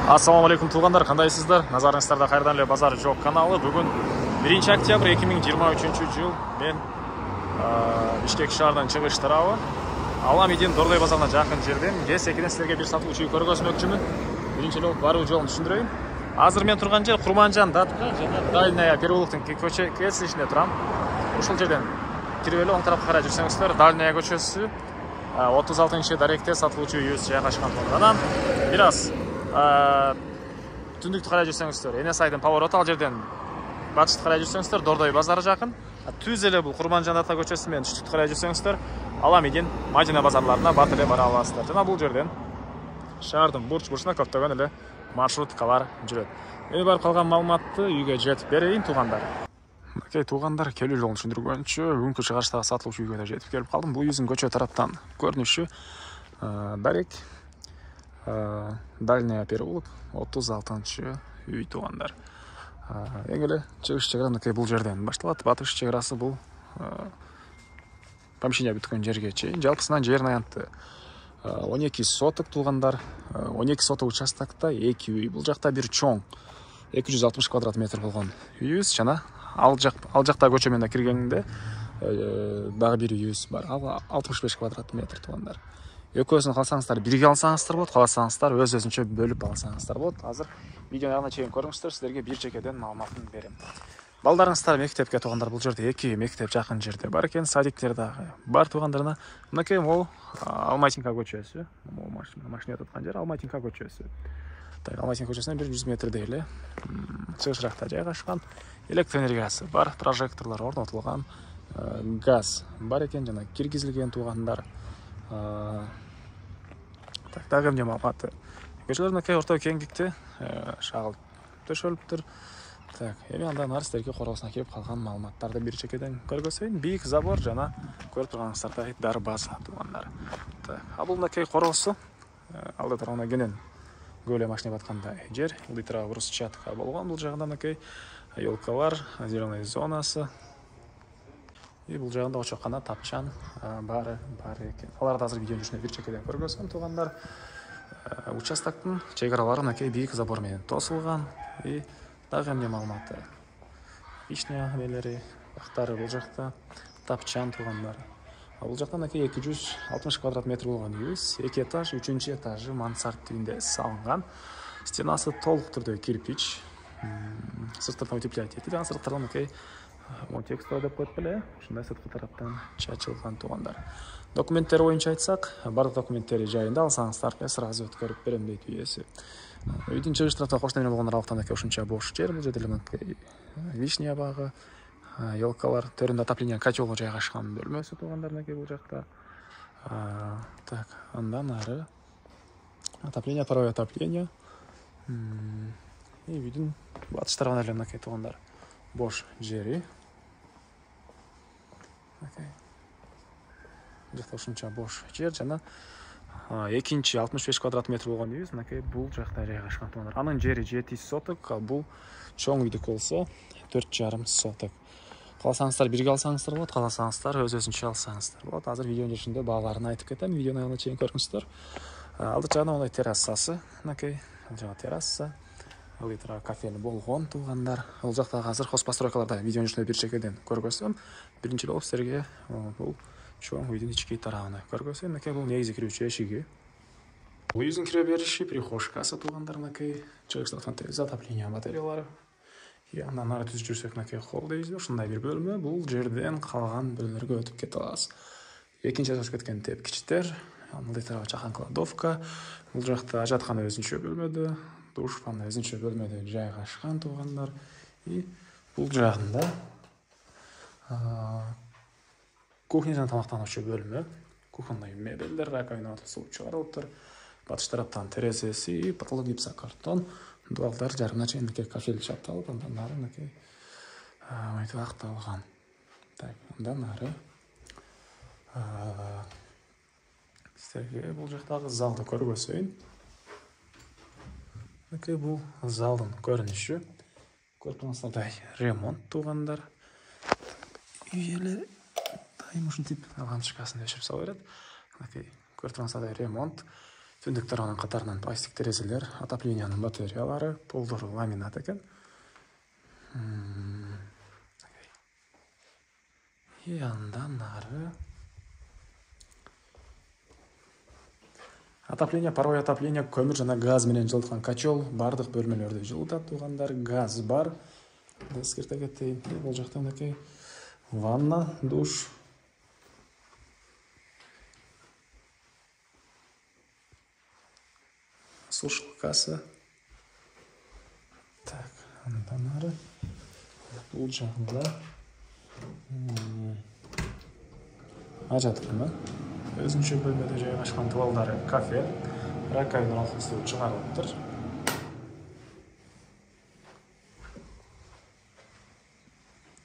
Ассалаумалейкум туугандар, кандайсыздар? Назарыңыздарда кайрадан эле Базар Жок каналы. Бүгүн 1-октябрь 2023 жыл. Мен Бишкек шаарынан чыгыштырабы. Аламидин Дордой базарына жакын жерден. Секиден силерге бир сатылуучу үй көргөзмөкчүмүн. Биринчи эле баруу жолун түшүндүрөйүн. Азыр мен турган жер Курманжан Датка жана Дальняя переулоктун көчө кесилишинде турам. Ушул жерден кирип эле оң тарапка карай жүрсөңүздөр, Дальняя көчөсү 36-даректе сатылуучу үйүбүз жайгашкан. Анан бир аз түндүктү карай жүрсөңүздөр, Энесайдын повороту ал жерден батышты карай жүрсөңүздөр, Дордой базары жакын. Түз эле бул Курманжан Датка көчөсү менен түштүктү карай жүрсөңүздөр, Аламидин, Мадина базарларына бат эле бара аласыздар. Жана бул жерден шаардын бурч-бурчуна көптөгөн эле маршруткалар жүрөт. Эми барып калган маалыматты үйгө жетип берейин туугандар. Окей, туугандар, келүү жолун түшүндүргөнчө, бүгүнкү чыгарыштагы сатылуучу үйгө да жетип келип калдым. Бул үйүбүздүн көчө тараптан көрүнүшү дарек Дальняя переулок 36-үй туугандар. Эң эле чыгыш чыгарасы бул жерден башталат. Батыш чыгарасы бул помещение бүткөн жерге чейин. Жалпысынан жерин аянтты 12 соток туугандар. 12 соток участокто 2 үй. Бул жакта бир чоң 260 квадрат метр болгон үйүбүз жана ал жакта көчө менен киргенде дагы бир үйүбүз бар. Ал 65 квадрат метр туугандар. Экөөсүн калсаңыздар бирге алсаңыздар болот, калсаңыздар өз-өзүнчө бөлүп алсаңыздар болот. Азыр видеонун аягына чейин көрүңүздөр, силерге бир жекеден маалыматын берем. Балдарыңыздар мектепке туугандар, бул жерде 2 мектеп жакын жерде бар экен, садиктер дагы бар туугандарына. Мынакей могу Алматинка көчөсү, машина өтөткөн жер Алматинка көчөсү. Алматинка көчөсүнөн 100 метрдей эле чыгышыракта жайгашкан. Электр энергиясы бар, прожекторлор орнотулган, газ бар экен жана киргизилген туугандар. Дагы эмне маалыматы? Көчөлөрдүн орто кеңдикте шагыл төшөлүптүр. Эми андан ары силерге коросуна кирип калган маалыматтарды бир чекеден көргөзөйүн. Бийик забор жана көрүп турганыңыздардай дарбаза туугандар. А бул мынакей коросу алда тарабына кенен көөлө машина баткандай жер, улитра брусчатка болгон. Бул жагында мынакей елкалар, зеленый зонасы. И бул жагында очоккана, тапчан бары экен. Аларды азыр видеонун жүрүшүнө бир чекеден көргөзөм туугандар. Участоктун чек аралары мынакей бийик забор менен тосулган. И дагы эмне маалыматы? Вишня нелери, бактары бул жакта, тапчан туугандар. Бул жакта мынакей 260 квадрат метр болгон үйүбүз, 2 этаж, 3-чү этажы мансард типинде салынган. Стенасы толук түрдө кирпич, сырттан утеплять этилген, сырттан мынакей текстура деп коюп эле, ушундай сырткы тараптан чачылган туугандар. Документтери боюнча айтсак, бардык документтери жайында, алсаңыздар сразу өткөрүп берем дейт үйөсү. Үйдүн чыгыш тарапта кош неме болгон аралыктан ушунча бош жер, бул жерде эле вишня багы, елкалар, төрүндө отопление котел жайгашкан бөлмөсү туугандар мынакей бул жакта. Андан ары отопление, паровое отопление. И үйдүн батыш тарабына эле мынакей туугандар бош жери. Жакта ушунча бош жер жана экинчи 65 квадрат метр болгон үйүбүз мынакей бул жакта жайгашкан туугандар. Анын жери 7 соток, бул чоң үйдүк болсо 4,5 соток. Калсаңыздар бирге алсаңыздар болот, калсаңыздар өз-өзүнчө алсаңыздар болот. Азыр видеонун жүрүшүндө бааларын айтып кетем, видеонун аягына чейин көрүңүздөр. Алды жагынан мындай террасасы, мынакей жана терраса, элитра кафели болгон туугандар. Бул жакта азыр хозпостройкаларда видеонун жүрүшүндө бир чекеден көргөзөм. Биринчи болуп силерге бул чоң үйдүн ички тарабына көргөзөм. Мынакей бул негизи кирүүчү эшиги. Бул үйдүн кире бериши, прихожкасы туугандар мынакей чыгыш тараптан терезе, отопление батареялары. И андан ары түз жүрсөк мынакей холл дейбиз. Ушундай бир бөлмө. Бул жерден калган бөлмөлөргө өтүп кете алабыз. Экинчи этажга кеткен тепкичтер, мындай тарабы чакан кладовка. Бул жакта ажаткана өзүнчө бөлмөдө, душ, ванна өзүнчө бөлмөдө жайгашкан туугандар. И бул жагында кухня жана тамактануучу бөлмө, кухонный мебелдер, раковина, суу чыгарылыптыр. Батыш тараптан терезеси, потолок гипсокартон, дуалдар жарымына чейин кафель чапталып, андан ары мынакей мынтип акталган. Андан ары силерге бул жактагы залды көргөзөйүн. Мынакей бул залдын көрүнүшү. Көрүп турганыңыздардай ремонт туугандар. Үй эле ушинтип лампочкасын өчүрүп сала берет. Мынакей көрүп турганыңыздардай ремонт. Түндік тараған қатарынан пластик терезелер, отопленияның батареялары, полдоры ламинат екен. Андан ары отопление, паровой отопление, көмір жана газ менен жылытқан котел, бардық бөлмелерді жылытат туғандар, газ бар. Ескерте кетейін. Бұл жақтан мынакей ванна, душ. Сушилкасы. Так, андан ары. Бұл жағында ажат бөлме. Өзінше бөлмеде жайғашқан туалдары кафе. Раковина алқысы шығарылып тұр.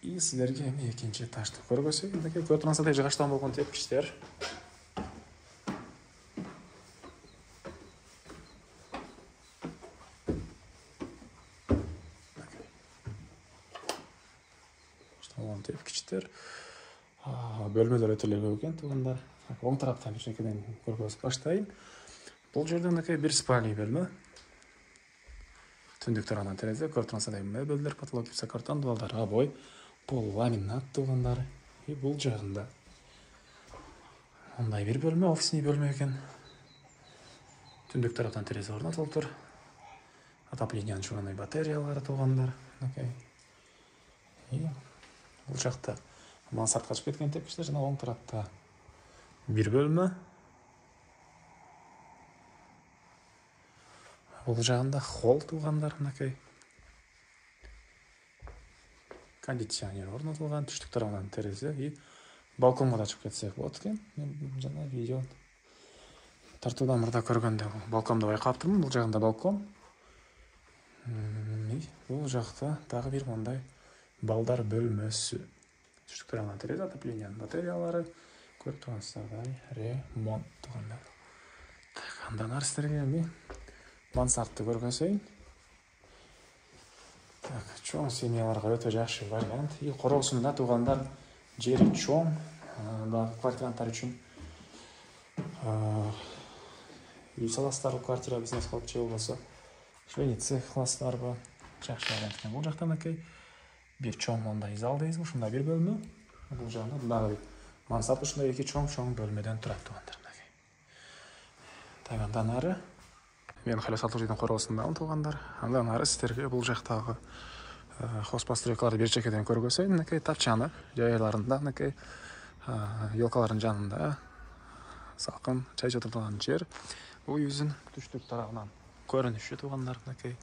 И сіздерге екінші этажды көргөсөйүн. Мынакей көрүп турсаңыздар жыгачтан болгон тепкичтер. Тепкичтер. Бөлмөлөр өтө эле көп экен туугандар. Оң тараптан эчекеден көргөзүп баштайын. Бул жерде мынакей бир спальный бөлмө. Түндүк тараган терезе, көрүп турсаңыздар мебелдер, потолок гипсокартон, дуалдар обой, пол ламинат туугандар. И бул жагында мындай бир бөлмө, офисный бөлмө экен. Түндүк тараптан терезе орнотулуп тур. Отоплениянын чугунай батареялары туугандар. И бул жакта мансартка чыгып кеткен тепкичтер жана оң тарапта бир бөлмө. Бул жагында холл туугандар, мынакей. Кондиционер орнотулган, түштүк тарабынан терезе и балконго да чыгып кетсек болот экен. Мен жана видео тартуудан мурда көргөндө балконду байкаптырмын. Бул жагында балкон. Бул жакта дагы бир мындай балдар бөлмөсү. Түштүк тарабынан терезе, отоплениянын батареялары, көрүп турсаңыздар, ремонт туугандар. Так, андан ары сиздерге мансартты көргөзөйүн. Так, чоң семьяларга өтө жакшы вариант. И короосунда туугандар жери чоң, дагы квартиранттар үчүн үй саласыздарбы, квартира бизнес кылып же болбосо швейный цех кыласыздарбы, жакшы вариант экен. Бул жакта мынакей бир чоң мындай зал дейсизби, ушундай бир бөлмө. Бул жагында дагы мансарт ушундай эки чоң бөлмөдөн турат туугандар. Так, андан ары мен Халил Сатылжидин короосундамын туугандар. Андан ары сиздерге бул жактагы хозпостройкаларды бир чекеден көргөзөйүн. Мынакей тапчаны жайларында, мынакей елкалардын жанында салкын чай içip турган жер. Бул үйүбүздүн түштүк тарабынан көрүнүшү туугандар, мынакей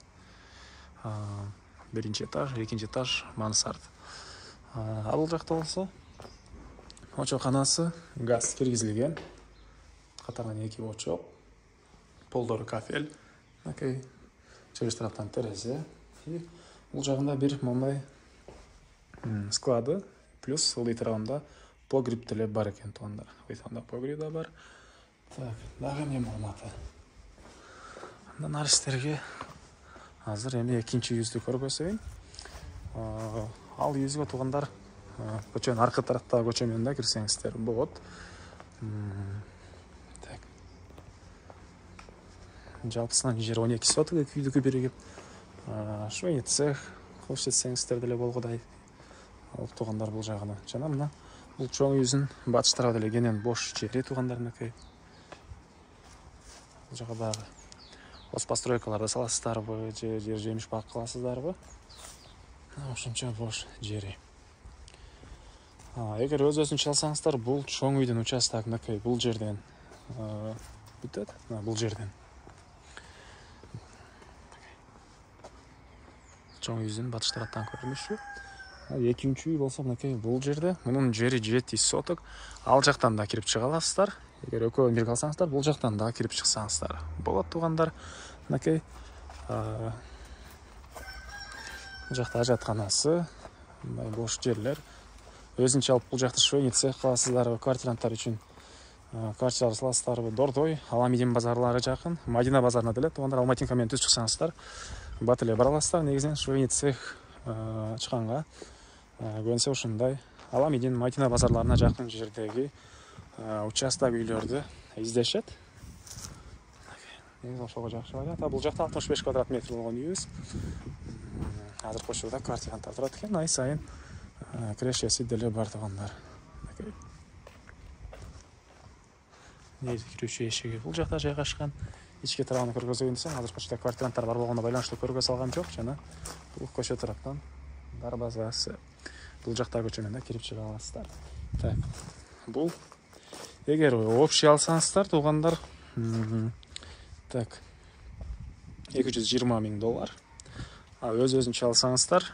биринчи этаж, экинчи этаж мансарт. Бул жакта болсо очоканасы, газ киргизилген. Катарынан эки очок, полдору кафель, мынакей чыгыш тараптан терезе. И бул жагында бир мындай склады, плюс ылдый тарабында погреб деле бар экен туугандар. Ыйтанда погреб да бар. Так, дагы эмне маалыматы? Андан ары сиздерге азыр эми экинчи үйүздү көргөзөйүн. Ал үйүзгө туугандар көчөнүн аркы тараптагы көчө менен да кирсеңиздер болот. Так. Жалпысынан жер 12 соток, эки үйдүкү биригип. Швейный цех кылып жетсеңиздер деле болгудай. Алып туугандар бул жагына. Жана мына бул чоң үйүздүн батыш тарабы деле кенен бош жери туугандар, мынакей. Бул жага дагы хозпостройкаларды саласыздарбы, же жер жемиш бак кыласыздарбы? Ошончо бош жери. Эгер өз-өзүнчө алсаңыздар, бул чоң үйдүн участогу мынакей бул жерден бүтөт. Бул жерден. Чоң үйүздүн батыш тараптан көрүнүшү. Экинчи үй болсо мынакей бул жерде. Мунун жери 7 соток. Ал жактан да кирип чыга аласыздар. Эгер экөөнү бирге алсаңыздар, бул жактан да кирип чыксаңыздар болот туугандар. Мынакей бул жакта ажатканасы, мындай бош жерлер. Өзүнчө алып бул жакта швейный цех кыласыздарбы, квартиранттар үчүн квартира саласыздарбы, Дордой, Аламидин базарлары жакын, Мадина базарына деле туугандар, Алматинка менен түз чыксаңыздар, бат эле бара аласыздар. Негизинен швейный цех ачканга көбүнесе ушундай Аламидин, Мадина базарларына жакын жердеги участок үйлөрдү издешет. негизи ошого жакшы вариант. Бул жакта 65 квадрат метр болгон үйүбүз. Азыр кошурда квартиранттар турат экен, ай сайын кирешеси деле бар туугандар. Негизи кирүүчү эшиги бул жакта жайгашкан. Ички тарабын көргөзөйүн десем, азыр кошто квартиранттар бар болгондо байланыштуу көргөзө алгам жок жана бул көчө тараптан дарбазасы. Бул жакта көчөмөн да кирип чыга аласыздар. Так. Бул эгер общий алсаңыздар туугандар, так, $220 000. Өз-өзүнчө алсаңыздар